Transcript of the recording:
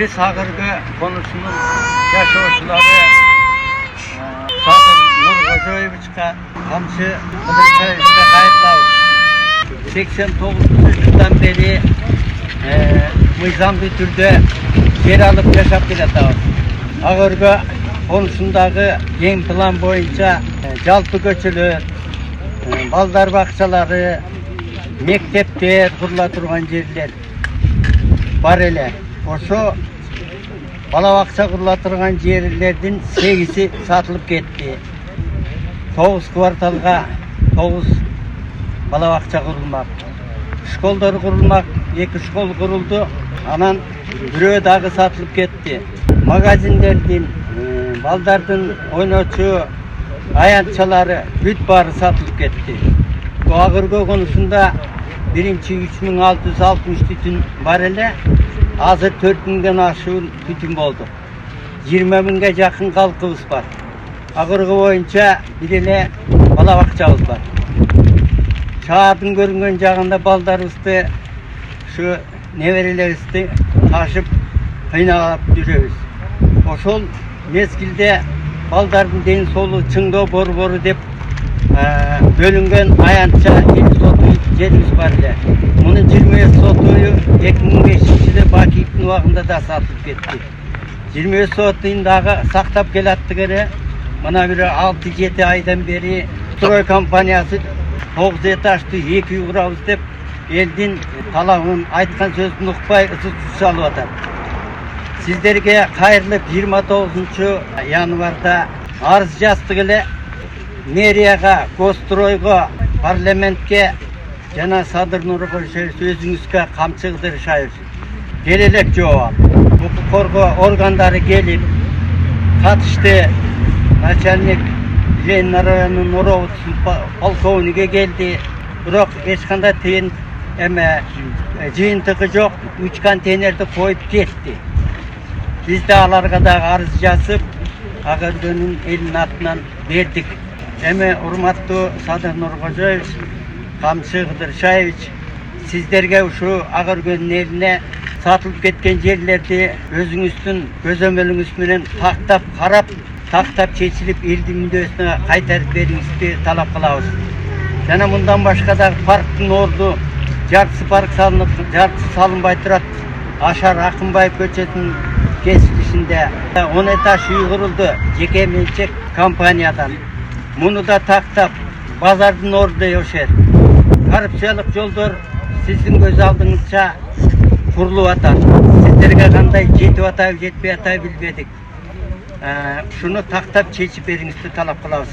Biz Ağırgı konusunun yaşayışları Sadır Nurgojoyevich'e Kamçı Kılıçdaroğlu'na hayırlı 89 yıldan beri nizami türde yer alıp yaşap keletimiz. Ağırgı konusundaki yeni plan boyunca jalpı göçülü, balдар bakçaları, mektepler kurula turgan yerler var ele. Oşo bala bakça kurula turgan yerlerden 8'i satılıp ketти. 9 kvartalga 9 bala bakça kurulmak. Şkollar kurulmak, 2 şkol kuruldu. Anan biri dagı satılıp ketти. Magazinlerden, baldardın oynaçı ayançaları büt barı satılıp ketти. Bu Ağırgı konusunda birinci 3660 tütün var ele. Hazır 4000'den aşığın tütün oldu. 20.000'e yakın halkımız var. Ağırgı boyunca bir ele bala bakçamız var. Şahadın görüngen жағында baldarımızdı, şu neverilerimizdi taşıp kıynalap düşeriz. Oşol mezgilde baldardın deyin solu çıngdo boru dep bölüngen ayança 50 sotu yerimiz var ile. Bunun 20 sotuyu 2005'de Baki İbn uağında da satılıp ketти. 20 sotuyun dağı saktap kelattıgere bana bir 6-7 aydan beri Troy kampaniyası 9 etaşты 2 үй құрабыз деп елден талабын айтқан сөзін ұқпай ысып салып жатыр. Сіздерге қайырлы 29 январда арыз жаздық эле мэрияға, Гостройға, парламентке жана Садыр Нургожоевич өзүңүзгө Камчы Кыдыршаев келелек жооп. Укук коргоо органдары келип катышты. Начальник Ленин районунун Оровут полковниги келди. Бирок эч кандай тыйын эме жыйынтыгы жок. 3 контейнерди коюп кетти. Биз да аларга дагы арыз жазып, Ağırgı'nın elin atынан бердик. Эми урматтуу Садыр Нургожоевич, Камчы Кыдыршаевич, сиздерге ушу Ağırgı'nын элине сатылып кеткен жерлерди өзүңүздүн көзөмөлүңүз менен тактап карап, тактап чечилип элдин мүндөсүнө кайтарып бериңизди талап кылабыз. Жана мындан башка дагы парктын орду жартысы парк салынып, жартысы салынбай турат. Ашар Акынбаев көчөсүнүн кесилишинде 10 этаж үй курулду жеке менчек компаниядан. Муну да тактап базардын орду ошер. Коррупциялык жолдор сиздин көз алдыңызча курулуп атат. Сиздерге кандай жетип атабы, жетпей атабы билбедик. Şunu taktap çeçip бериңизди талап кылабыз.